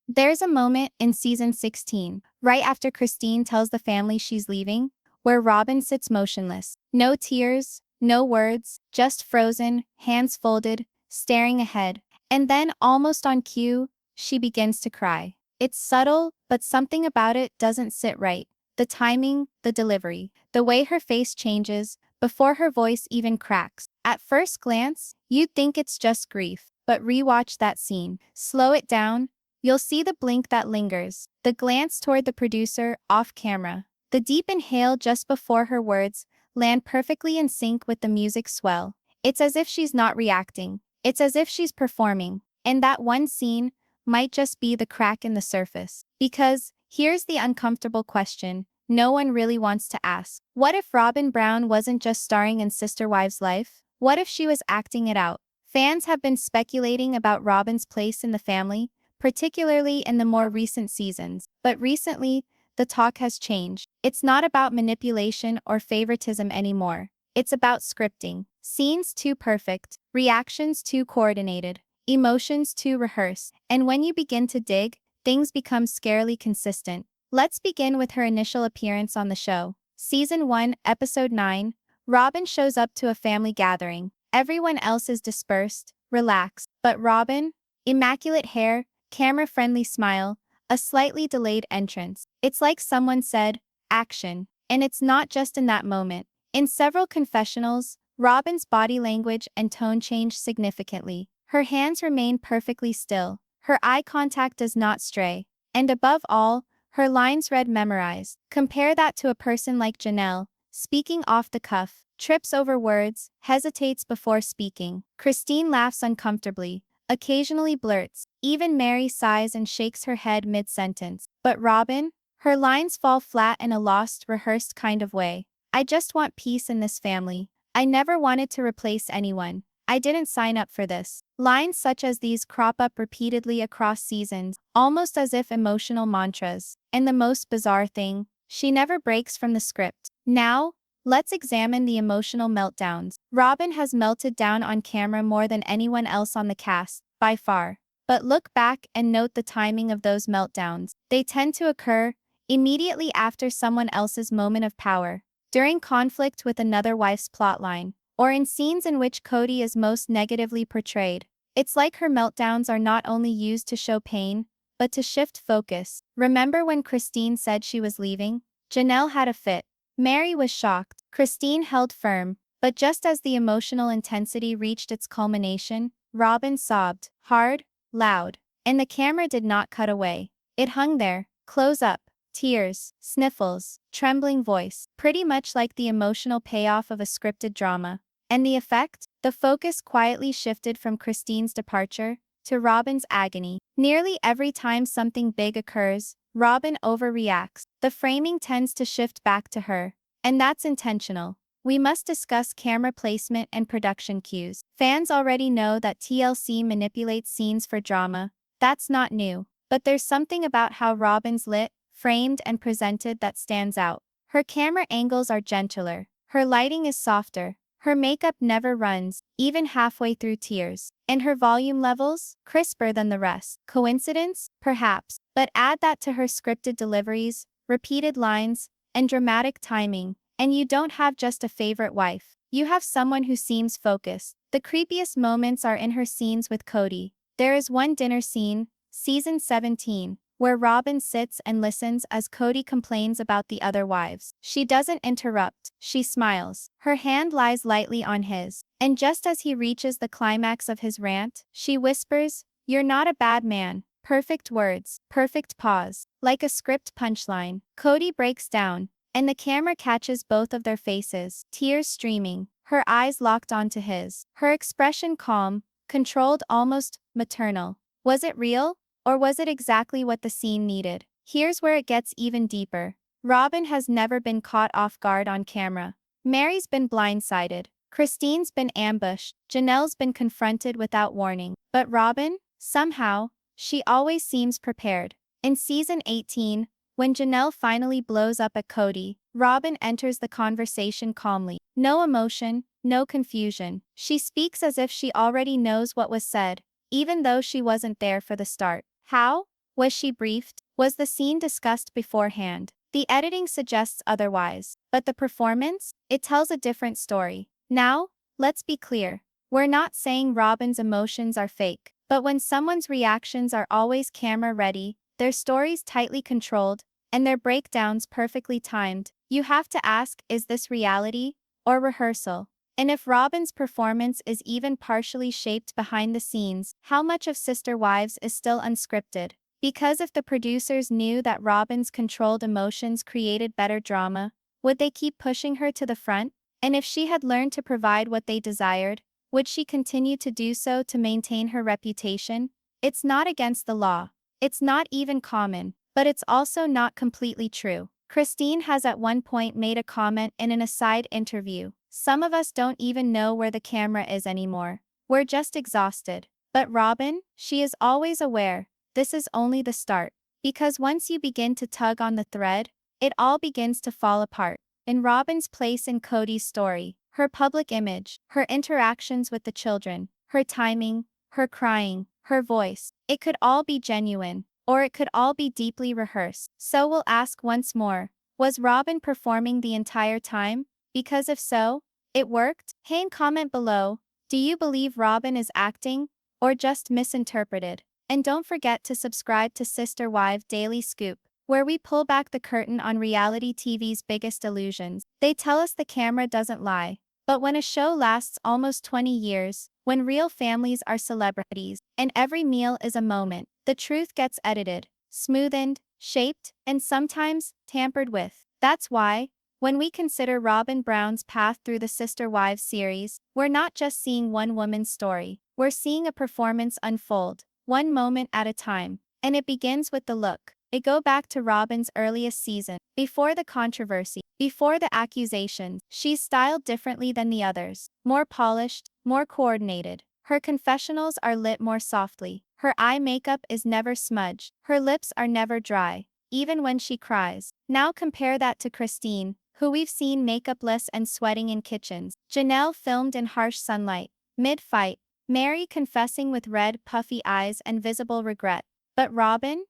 There's a moment in season 16, right after Christine tells the family she's leaving, where Robyn sits motionless. No tears, no words, just frozen, hands folded, staring ahead. And then, almost on cue, she begins to cry. It's subtle, but something about it doesn't sit right. The timing, the delivery, the way her face changes, before her voice even cracks. At first glance, you'd think it's just grief, but rewatch that scene. Slow it down. You'll see the blink that lingers, the glance toward the producer off camera, the deep inhale just before her words land perfectly in sync with the music swell. It's as if she's not reacting. It's as if she's performing. And that one scene might just be the crack in the surface. Because here's the uncomfortable question no one really wants to ask. What if Robyn Brown wasn't just starring in Sister Wives' life? What if she was acting it out? Fans have been speculating about Robyn's place in the family, particularly in the more recent seasons. But recently, the talk has changed. It's not about manipulation or favoritism anymore. It's about scripting. Scenes too perfect, reactions too coordinated, emotions too rehearsed. And when you begin to dig, things become scarily consistent. Let's begin with her initial appearance on the show. Season 1, Episode 9, Robyn shows up to a family gathering. Everyone else is dispersed, relaxed. But Robyn, immaculate hair, camera-friendly smile, a slightly delayed entrance. It's like someone said, action. And it's not just in that moment. In several confessionals, Robyn's body language and tone change significantly. Her hands remain perfectly still. Her eye contact does not stray. And above all, her lines read memorized. Compare that to a person like Janelle, speaking off the cuff, trips over words, hesitates before speaking. Christine laughs uncomfortably, occasionally blurts. Even Mary sighs and shakes her head mid-sentence. But Robyn? Her lines fall flat in a lost, rehearsed kind of way. I just want peace in this family. I never wanted to replace anyone. I didn't sign up for this. Lines such as these crop up repeatedly across seasons, almost as if emotional mantras. And the most bizarre thing, she never breaks from the script. Now, let's examine the emotional meltdowns. Robyn has melted down on camera more than anyone else on the cast, by far. But look back and note the timing of those meltdowns. They tend to occur immediately after someone else's moment of power, during conflict with another wife's plotline, or in scenes in which Kody is most negatively portrayed. It's like her meltdowns are not only used to show pain, but to shift focus. Remember when Christine said she was leaving? Janelle had a fit. Mary was shocked. Christine held firm. But just as the emotional intensity reached its culmination, Robyn sobbed, hard, loud. And the camera did not cut away. It hung there, close up. Tears, sniffles, trembling voice, pretty much like the emotional payoff of a scripted drama. And the effect? The focus quietly shifted from Christine's departure to Robyn's agony. Nearly every time something big occurs, Robyn overreacts. The framing tends to shift back to her. And that's intentional. We must discuss camera placement and production cues. Fans already know that TLC manipulates scenes for drama. That's not new. But there's something about how Robyn's lit, framed and presented that stands out. Her camera angles are gentler. Her lighting is softer. Her makeup never runs, even halfway through tears. And her volume levels? Crisper than the rest. Coincidence? Perhaps. But add that to her scripted deliveries, repeated lines, and dramatic timing, and you don't have just a favorite wife. You have someone who seems focused. The creepiest moments are in her scenes with Kody. There is one dinner scene, season 17, where Robyn sits and listens as Kody complains about the other wives. She doesn't interrupt, she smiles. Her hand lies lightly on his. And just as he reaches the climax of his rant, she whispers, "You're not a bad man." Perfect words, perfect pause. Like a script punchline, Kody breaks down, and the camera catches both of their faces, tears streaming, her eyes locked onto his. Her expression calm, controlled, almost maternal. Was it real? Or was it exactly what the scene needed? Here's where it gets even deeper. Robyn has never been caught off guard on camera. Mary's been blindsided. Christine's been ambushed. Janelle's been confronted without warning. But Robyn? Somehow, she always seems prepared. In season 18, when Janelle finally blows up at Kody, Robyn enters the conversation calmly. No emotion, no confusion. She speaks as if she already knows what was said, even though she wasn't there for the start. How? Was she briefed? Was the scene discussed beforehand? The editing suggests otherwise, but the performance? It tells a different story. Now, let's be clear. We're not saying Robyn's emotions are fake, but when someone's reactions are always camera ready, their stories tightly controlled, and their breakdowns perfectly timed, you have to ask, is this reality or rehearsal? And if Robyn's performance is even partially shaped behind the scenes, how much of Sister Wives is still unscripted? Because if the producers knew that Robyn's controlled emotions created better drama, would they keep pushing her to the front? And if she had learned to provide what they desired, would she continue to do so to maintain her reputation? It's not against the law. It's not even common, but it's also not completely true. Christine has at one point made a comment in an aside interview. Some of us don't even know where the camera is anymore. We're just exhausted. But Robyn, she is always aware. This is only the start. Because once you begin to tug on the thread, it all begins to fall apart. In Robyn's place in Kody's story, her public image, her interactions with the children, her timing, her crying, her voice, it could all be genuine, or it could all be deeply rehearsed. So we'll ask once more, was Robyn performing the entire time? Because if so, it worked? Hey, comment below, do you believe Robyn is acting, or just misinterpreted? And don't forget to subscribe to Sister Wife Daily Scoop, where we pull back the curtain on reality TV's biggest illusions. They tell us the camera doesn't lie. But when a show lasts almost 20 years, when real families are celebrities, and every meal is a moment, the truth gets edited, smoothened, shaped, and sometimes tampered with. That's why, when we consider Robyn Brown's path through the Sister Wives series, we're not just seeing one woman's story. We're seeing a performance unfold, one moment at a time. And it begins with the look. It go back to Robyn's earliest season, before the controversy, before the accusations. She's styled differently than the others, more polished, more coordinated. Her confessionals are lit more softly. Her eye makeup is never smudged. Her lips are never dry, even when she cries. Now compare that to Christine, who we've seen makeupless and sweating in kitchens. Janelle filmed in harsh sunlight, mid-fight. Mary confessing with red, puffy eyes and visible regret. But Robyn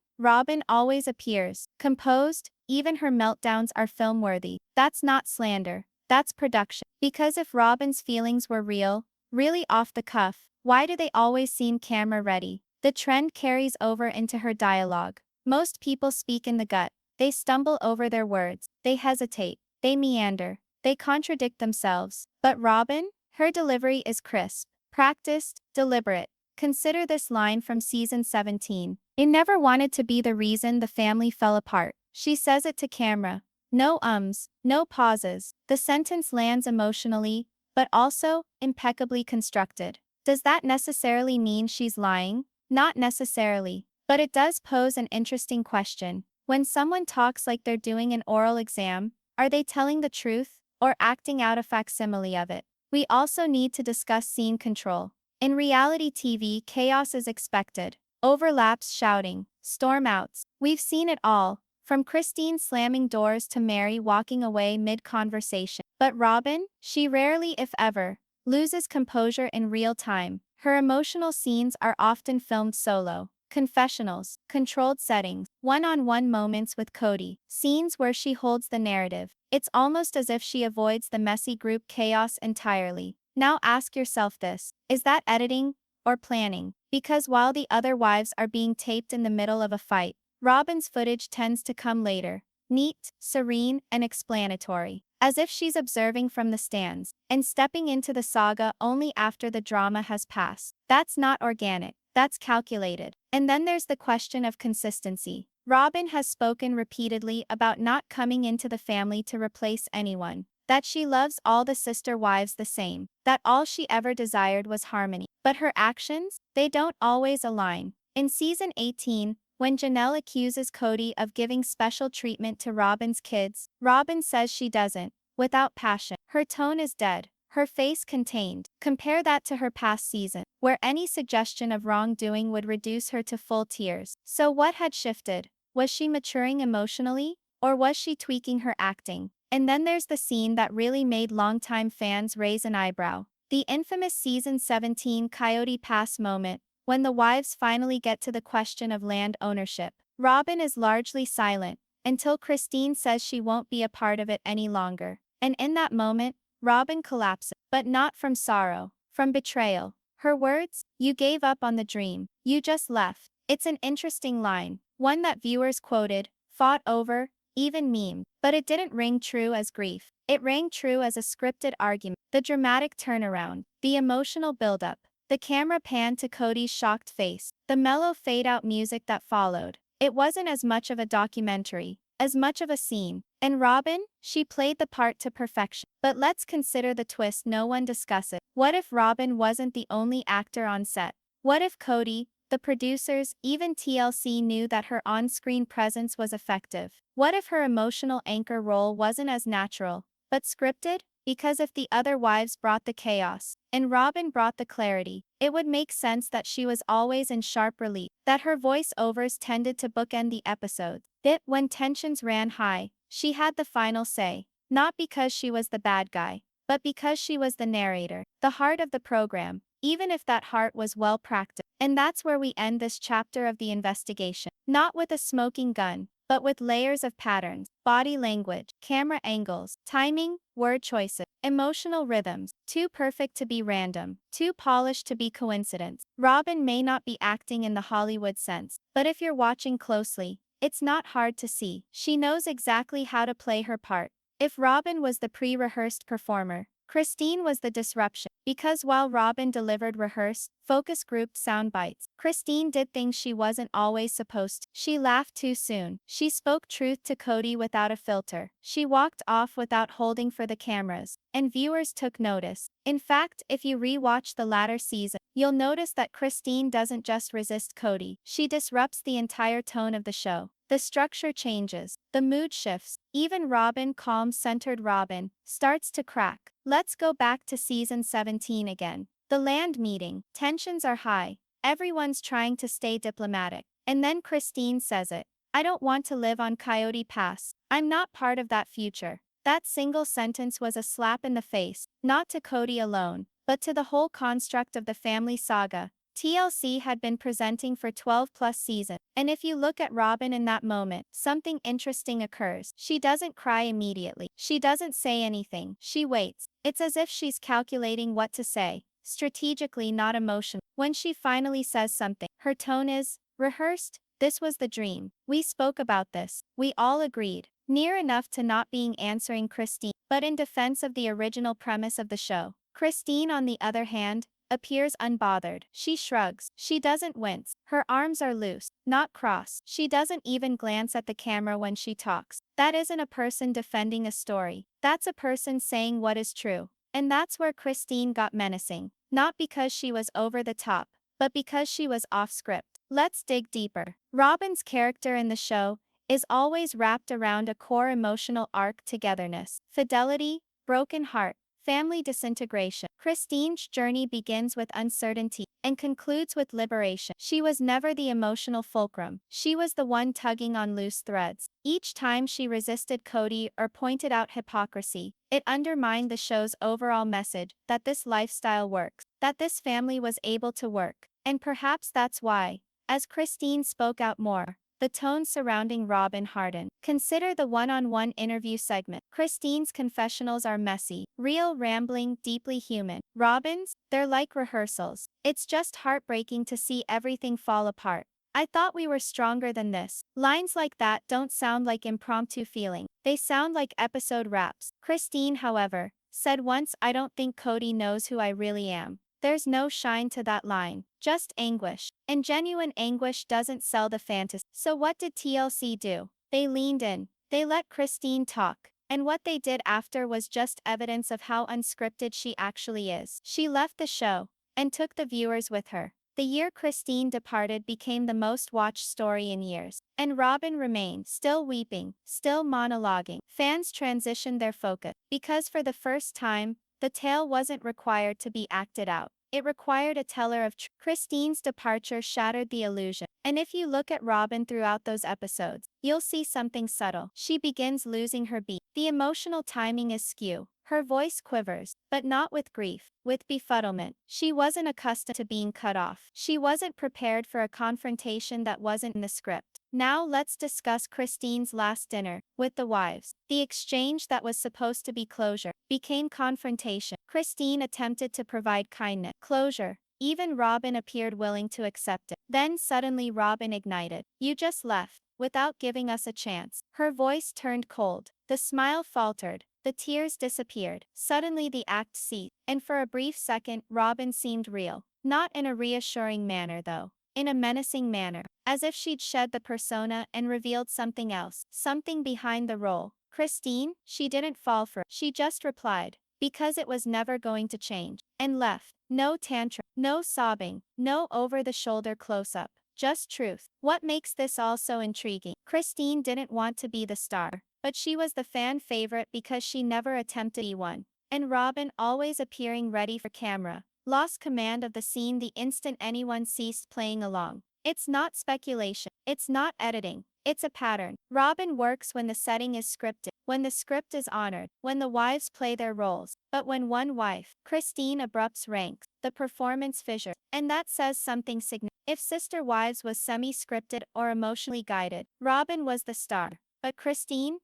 always appears composed, even her meltdowns are film-worthy. That's not slander, that's production. Because if Robyn's feelings were real, really off the cuff, why do they always seem camera-ready? The trend carries over into her dialogue. Most people speak in the gut. They stumble over their words. They hesitate. They meander. They contradict themselves. But Robyn, her delivery is crisp, practiced, deliberate. Consider this line from season 17. I never wanted to be the reason the family fell apart. She says it to camera. No ums, no pauses. The sentence lands emotionally, but also impeccably constructed. Does that necessarily mean she's lying? Not necessarily. But it does pose an interesting question. When someone talks like they're doing an oral exam, are they telling the truth or acting out a facsimile of it? We also need to discuss scene control. In reality TV, chaos is expected. Overlaps, shouting, storm outs. We've seen it all, from Christine slamming doors to Mary walking away mid-conversation. But Robyn, she rarely, if ever, loses composure in real time. Her emotional scenes are often filmed solo. Confessionals, controlled settings, one-on-one moments with Kody, scenes where she holds the narrative. It's almost as if she avoids the messy group chaos entirely. Now ask yourself this, is that editing or planning? Because while the other wives are being taped in the middle of a fight, Robyn's footage tends to come later, neat, serene, and explanatory, as if she's observing from the stands and stepping into the saga only after the drama has passed. That's not organic, that's calculated. And then there's the question of consistency. Robyn has spoken repeatedly about not coming into the family to replace anyone, that she loves all the sister wives the same, that all she ever desired was harmony. But her actions, they don't always align. In season 18, when Janelle accuses Kody of giving special treatment to Robyn's kids, Robyn says she doesn't, without passion. Her tone is dead, her face contained. Compare that to her past season, where any suggestion of wrongdoing would reduce her to full tears. So what had shifted? Was she maturing emotionally, or was she tweaking her acting? And then there's the scene that really made longtime fans raise an eyebrow. The infamous season 17 Coyote Pass moment, when the wives finally get to the question of land ownership, Robyn is largely silent until Christine says she won't be a part of it any longer. And in that moment, Robyn collapses, but not from sorrow, from betrayal. Her words, "You gave up on the dream. You just left." It's an interesting line, one that viewers quoted, fought over, even memed. But it didn't ring true as grief. It rang true as a scripted argument. The dramatic turnaround, the emotional buildup, the camera pan to Kody's shocked face, the mellow fade-out music that followed. It wasn't as much of a documentary, as much of a scene. And Robyn, she played the part to perfection. But let's consider the twist no one discusses. What if Robyn wasn't the only actor on set? What if Kody, the producers, even TLC knew that her on-screen presence was effective? What if her emotional anchor role wasn't as natural, but scripted? Because if the other wives brought the chaos, and Robyn brought the clarity, it would make sense that she was always in sharp relief, that her voiceovers tended to bookend the episodes. That when tensions ran high, she had the final say, not because she was the bad guy, but because she was the narrator, the heart of the program, even if that heart was well practiced. And that's where we end this chapter of the investigation. Not with a smoking gun, but with layers of patterns, body language, camera angles, timing, word choices, emotional rhythms, too perfect to be random, too polished to be coincidence. Robyn may not be acting in the Hollywood sense, but if you're watching closely, it's not hard to see. She knows exactly how to play her part. If Robyn was the pre-rehearsed performer, Christine was the disruption. Because while Robyn delivered rehearsed, focus-grouped soundbites, Christine did things she wasn't always supposed to. She laughed too soon. She spoke truth to Kody without a filter. She walked off without holding for the cameras. And viewers took notice. In fact, if you re-watch the latter season, you'll notice that Christine doesn't just resist Kody. She disrupts the entire tone of the show. The structure changes, the mood shifts, even Robyn, calm, centered Robyn, starts to crack. Let's go back to season 17 again. The land meeting, tensions are high, everyone's trying to stay diplomatic. And then Christine says it. "I don't want to live on Coyote Pass. I'm not part of that future." That single sentence was a slap in the face, not to Kody alone, but to the whole construct of the family saga TLC had been presenting for 12+ seasons. And if you look at Robyn in that moment, something interesting occurs. She doesn't cry immediately. She doesn't say anything. She waits. It's as if she's calculating what to say, strategically, not emotionally. When she finally says something, her tone is rehearsed. "This was the dream. We spoke about this. We all agreed." Near enough to not being answering Christine, but in defense of the original premise of the show. Christine, on the other hand, appears unbothered. She shrugs. She doesn't wince. Her arms are loose, not crossed. She doesn't even glance at the camera when she talks. That isn't a person defending a story. That's a person saying what is true. And that's where Christine got menacing. Not because she was over the top, but because she was off script. Let's dig deeper. Robyn's character in the show is always wrapped around a core emotional arc: togetherness, fidelity, broken heart, family disintegration. Christine's journey begins with uncertainty and concludes with liberation. She was never the emotional fulcrum. She was the one tugging on loose threads. Each time she resisted Kody or pointed out hypocrisy, it undermined the show's overall message that this lifestyle works, that this family was able to work. And perhaps that's why, as Christine spoke out more, the tone surrounding Robyn hardened. Consider the one-on-one interview segment. Christine's confessionals are messy, real, rambling, deeply human. Robyn's, they're like rehearsals. It's just heartbreaking to see everything fall apart. "I thought we were stronger than this." Lines like that don't sound like impromptu feeling. They sound like episode wraps. Christine, however, said once, "I don't think Kody knows who I really am." There's no shine to that line, just anguish. And genuine anguish doesn't sell the fantasy. So what did TLC do? They leaned in. They let Christine talk. And what they did after was just evidence of how unscripted she actually is. She left the show and took the viewers with her. The year Christine departed became the most watched story in years. And Robyn remained, still weeping, still monologuing. Fans transitioned their focus. Because for the first time, the tale wasn't required to be acted out. It required a teller of truth. Christine's departure shattered the illusion. And if you look at Robyn throughout those episodes, you'll see something subtle. She begins losing her beat. The emotional timing is skew. Her voice quivers, but not with grief, with befuddlement. She wasn't accustomed to being cut off. She wasn't prepared for a confrontation that wasn't in the script. Now let's discuss Christine's last dinner with the wives. The exchange that was supposed to be closure became confrontation. Christine attempted to provide kindness, closure. Even Robyn appeared willing to accept it. Then suddenly Robyn ignited. "You just left, without giving us a chance." Her voice turned cold. The smile faltered. The tears disappeared. Suddenly the act ceased, and for a brief second Robyn seemed real. Not in a reassuring manner though. In a menacing manner. As if she'd shed the persona and revealed something else. Something behind the role. Christine? She didn't fall for it. She just replied. Because it was never going to change. And left. No tantrum. No sobbing. No over-the-shoulder close-up. Just truth. What makes this all so intriguing? Christine didn't want to be the star. But she was the fan favorite because she never attempted to be one. And Robyn, always appearing ready for camera, lost command of the scene the instant anyone ceased playing along. It's not speculation. It's not editing. It's a pattern. Robyn works when the setting is scripted, when the script is honored, when the wives play their roles. But when one wife, Christine, abrupts ranks, the performance fissures. And that says something significant. If Sister Wives was semi-scripted or emotionally guided, Robyn was the star. But Christine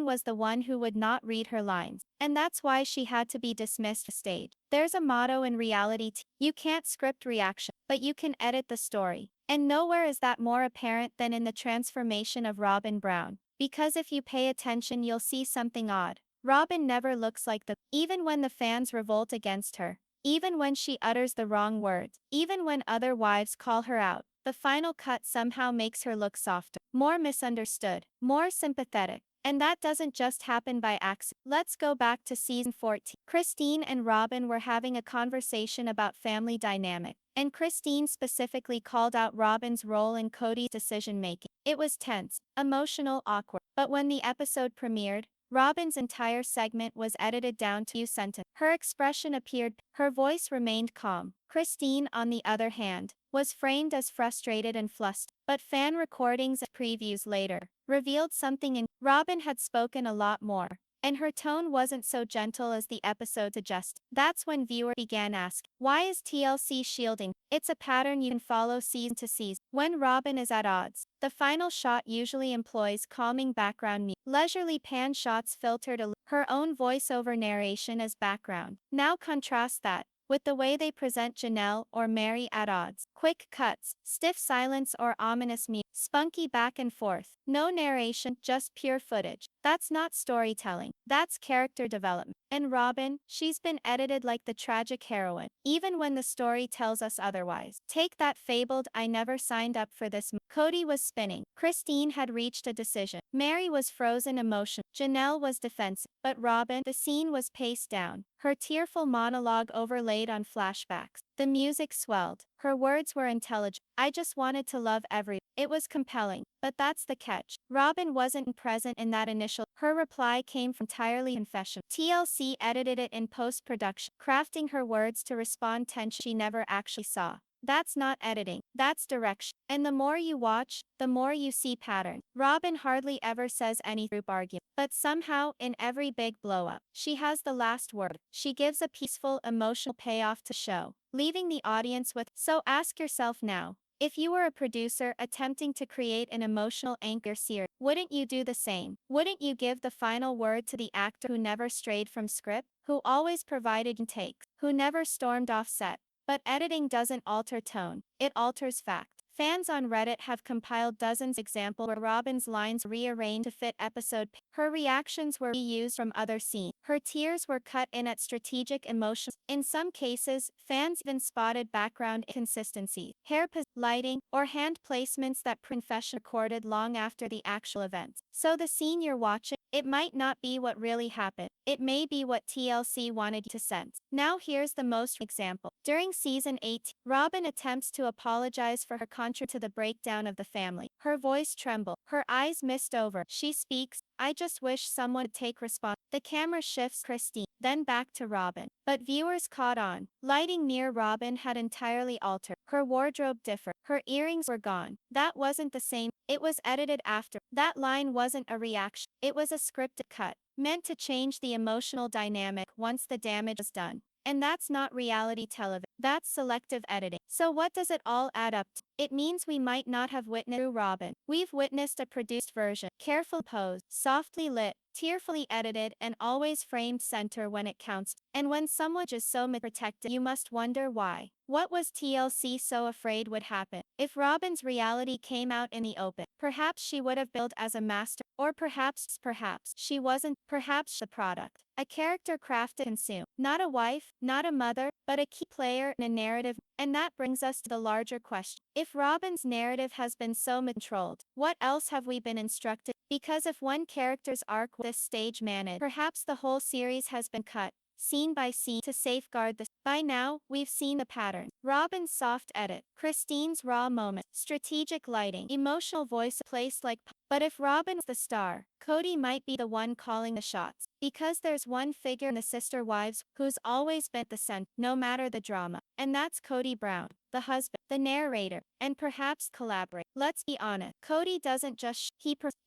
was the one who would not read her lines. And that's why she had to be dismissed from stage. There's a motto in reality you can't script reaction, but you can edit the story. And nowhere is that more apparent than in the transformation of Robyn Brown. Because if you pay attention you'll see something odd. Robyn never looks like even when the fans revolt against her. Even when she utters the wrong words. Even when other wives call her out. The final cut somehow makes her look softer, more misunderstood, more sympathetic. And that doesn't just happen by accident. Let's go back to season 14. Christine and Robyn were having a conversation about family dynamic, and Christine specifically called out Robyn's role in Kody's decision-making. It was tense, emotional, awkward. But when the episode premiered, Robyn's entire segment was edited down to a sentence. Her expression appeared, her voice remained calm. Christine, on the other hand, was framed as frustrated and flustered. But fan recordings and previews later revealed something in Robyn had spoken a lot more, and her tone wasn't so gentle as the episode suggested. That's when viewers began asking, why is TLC shielding? It's a pattern you can follow season to season. When Robyn is at odds, the final shot usually employs calming background music, leisurely pan shots filtered her own voiceover narration as background. Now contrast that with the way they present Janelle or Mary at odds. Quick cuts, stiff silence or ominous music, spunky back and forth. No narration, just pure footage. That's not storytelling. That's character development. And Robyn, she's been edited like the tragic heroine, even when the story tells us otherwise. Take that fabled "I never signed up for this." Kody was spinning. Christine had reached a decision. Mary was frozen emotion. Janelle was defensive. But Robyn, the scene was paced down. Her tearful monologue overlaid on flashbacks. The music swelled. Her words were intelligent. I just wanted to love everyone. It was compelling. But that's the catch. Robyn wasn't present in that initial. Her reply came from entirely confession. TLC edited it in post-production, crafting her words to respond tension she never actually saw. That's not editing. That's direction. And the more you watch, the more you see pattern. Robyn hardly ever says any group argument. But somehow, in every big blow-up, she has the last word. She gives a peaceful, emotional payoff to show, leaving the audience with. So ask yourself now, if you were a producer attempting to create an emotional anchor series, wouldn't you do the same? Wouldn't you give the final word to the actor who never strayed from script, who always provided takes, who never stormed off set? But editing doesn't alter tone, it alters fact. Fans on Reddit have compiled dozens of examples where Robyn's lines rearranged to fit episode. Her reactions were reused from other scenes. Her tears were cut in at strategic emotions. In some cases, fans even spotted background inconsistencies, hair lighting, or hand placements that confession recorded long after the actual events. So the scene you're watching, it might not be what really happened. It may be what TLC wanted you to sense. Now here's the most example. During season 8, Robyn attempts to apologize for her contribution to the breakdown of the family. Her voice trembled. Her eyes mist over. She speaks, I just wish someone would take responsibility. The camera shifts Christine, then back to Robyn. But viewers caught on. Lighting near Robyn had entirely altered. Her wardrobe differed. Her earrings were gone. That wasn't the same. It was edited after. That line wasn't a reaction. It was a scripted cut, meant to change the emotional dynamic once the damage was done. And that's not reality television. That's selective editing. So what does it all add up to? It means we might not have witnessed through Robyn. We've witnessed a produced version, careful posed, softly lit, tearfully edited, and always framed center when it counts. And when someone is so protected, you must wonder why. What was TLC so afraid would happen? If Robyn's reality came out in the open, perhaps she would have billed as a master, or perhaps she wasn't, perhaps the product. A character crafted to consume. Not a wife, not a mother, but a key player in a narrative. And that brings us to the larger question. If Robyn's narrative has been so controlled, what else have we been instructed? Because if one character's arc was this stage managed, perhaps the whole series has been cut, scene by scene, to safeguard this. By now, we've seen the pattern. Robyn's soft edit, Christine's raw moment, strategic lighting, emotional voice placed like. But if Robyn's the star, Kody might be the one calling the shots. Because there's one figure in the sister wives who's always been at the center, no matter the drama. And that's Kody Brown, the husband, the narrator, and perhaps collaborate. Let's be honest, Kody doesn't just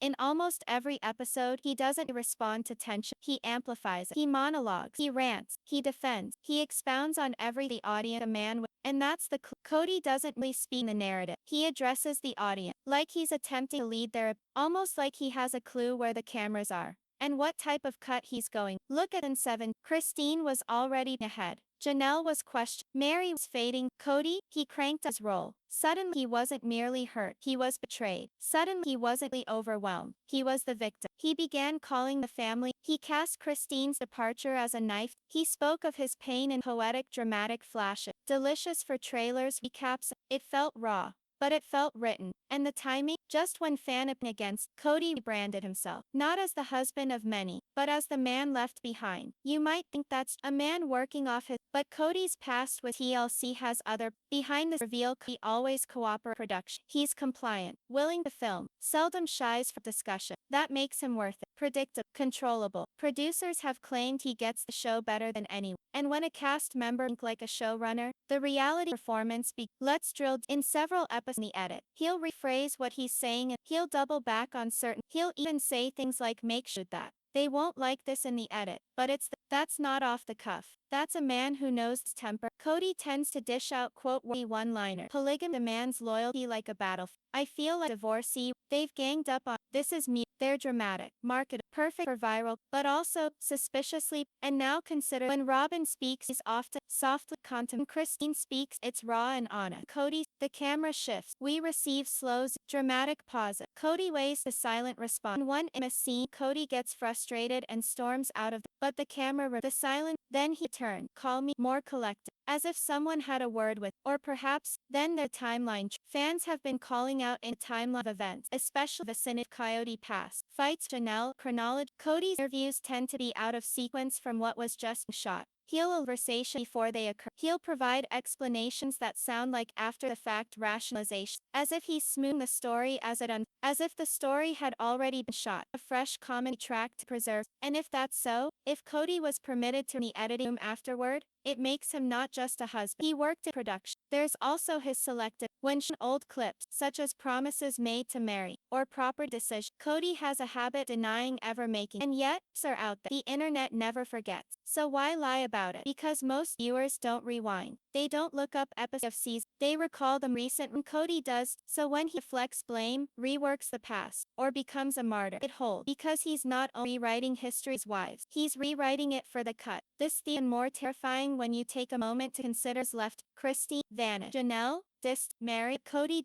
in almost every episode, he doesn't respond to tension. He amplifies it. He monologues. He rants. He defends. He expounds on every the audience a man with. And that's the Kody doesn't really speak the narrative. He addresses the audience, like he's attempting to lead their, almost like he has a clue where the cameras are and what type of cut he's going. Look at in 7, Christine was already ahead. Janelle was questioned. Mary was fading. Kody, he cranked his role. Suddenly he wasn't merely hurt, he was betrayed. Suddenly he wasn't overwhelmed, he was the victim. He began calling the family. He cast Christine's departure as a knife. He spoke of his pain in poetic dramatic flashes. Delicious for trailers recaps. It felt raw, but it felt written. And the timing, just when fan against, Kody rebranded himself, not as the husband of many, but as the man left behind. You might think that's a man working off his, but Kody's past with TLC has other, behind this reveal he always cooperate production. He's compliant, willing to film, seldom shies for discussion. That makes him worth it. Predictable, controllable. Producers have claimed he gets the show better than anyone. And when a cast member like a showrunner, the reality performance let's drill in several episodes in the edit. He'll rephrase what he's saying and he'll double back on certain. He'll even say things like make sure that they won't like this in the edit, but that's not off the cuff. That's a man who knows his temper. Kody tends to dish out quote-worthy one-liner. Polygamy demands loyalty like a battlefield. I feel like divorcee. They've ganged up on. This is me. They're dramatic, marketable, perfect for viral, but also suspiciously. And now consider when Robyn speaks, he's often softly content. Christine speaks, it's raw and honest. Kody, the camera shifts. We receive slows, dramatic pause. Kody weighs the silent response. In one scene, Kody gets frustrated and storms out of. But the camera, the silent. Then he turned. Call me more collected. As if someone had a word with, or perhaps, then their timeline. Fans have been calling out in timeline of events, especially the vicinity Coyote Pass. Fights, Janelle, chronology. Kody's interviews tend to be out of sequence from what was just shot. He'll conversation before they occur. He'll provide explanations that sound like after-the-fact rationalization, as if he's smoothing the story as if the story had already been shot. A fresh comedy track to preserve. And if that's so, if Kody was permitted to in the editing room afterward, it makes him not just a husband. He worked in production. There's also his selective, when old clips, such as promises made to Mary, or proper decision. Kody has a habit denying ever making, and yet, are out there. The internet never forgets. So why lie about it? Because most viewers don't rewind. They don't look up episodes of season. They recall them recent when Kody does, so when he deflects blame, reworks the past, or becomes a martyr, it holds. Because he's not only rewriting history's wives, he's rewriting it for the cut. This theme more terrifying when you take a moment to consider left, Christy, vanished, Janelle, dist, Mary, Kody.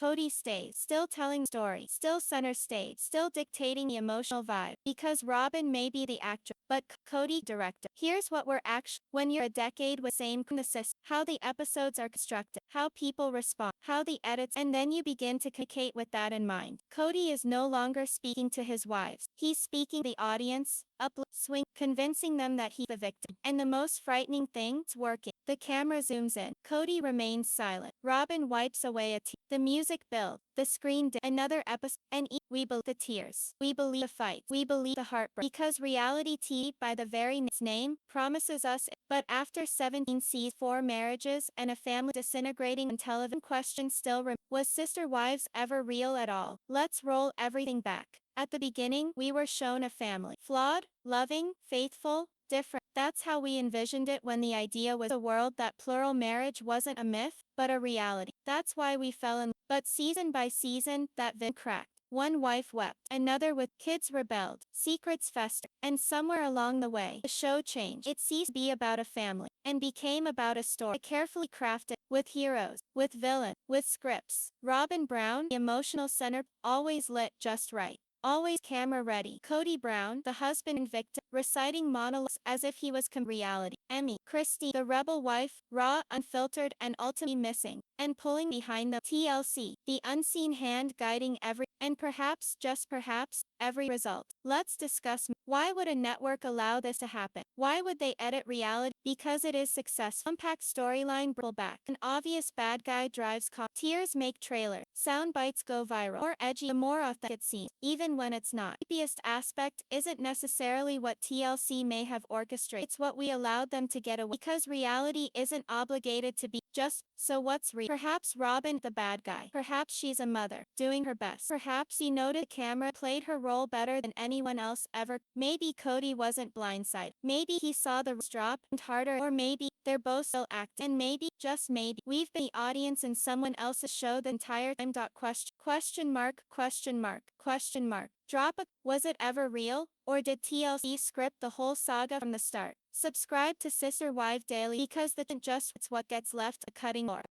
Kody stays, still telling story, still center stage, still dictating the emotional vibe. Because Robyn may be the actor, but Kody director. Here's what we're actually, when you're a decade with same assist, how the episodes are constructed, how people respond, how the edits, and then you begin to communicate with that in mind. Kody is no longer speaking to his wives. He's speaking the audience, swing, convincing them that he's the victim. And the most frightening thing, it's working. The camera zooms in. Kody remains silent. Robyn wipes away a tear. The music builds. The screen another episode, and we believe the tears. We believe the fight. We believe the heartbreak. Because reality TV, by the very name, promises us. But after 17 sees 4 marriages and a family disintegrating on television, questions still remain. Was Sister Wives ever real at all? Let's roll everything back. At the beginning, we were shown a family. Flawed, loving, faithful, different. That's how we envisioned it when the idea was a world that plural marriage wasn't a myth, but a reality. That's why we fell in. But season by season, that vision cracked. One wife wept, another with kids rebelled, secrets festered, and somewhere along the way, the show changed. It ceased to be about a family, and became about a story carefully crafted, with heroes, with villains, with scripts. Robyn Brown, the emotional center, always lit just right. Always camera ready. Kody Brown, the husband and victim, reciting monologues as if he was reality. Emmy, Christy, the rebel wife, raw, unfiltered, and ultimately missing, and pulling behind the TLC, the unseen hand guiding every, and perhaps, just perhaps, every result. Let's discuss why would a network allow this to happen? Why would they edit reality? Because it is successful. Unpack storyline, pull back. An obvious bad guy drives tears make trailer. Sound bites go viral. More edgy, the more authentic it seems, even when it's not. The creepiest aspect isn't necessarily what TLC may have orchestrated. It's what we allowed them to get away. Because reality isn't obligated to be just, so what's real? Perhaps Robyn the bad guy. Perhaps she's a mother, doing her best. Perhaps he noted the camera played her role better than anyone else ever. Maybe Kody wasn't blindsided. Maybe he saw the drop and harder, or maybe they're both still acting. And maybe, just maybe, we've been the audience in someone else's show the entire time. Question mark, question mark, question mark. Drop a, was it ever real? Or did TLC script the whole saga from the start? Subscribe to Sister Wife Daily because it's what gets left a cutting more.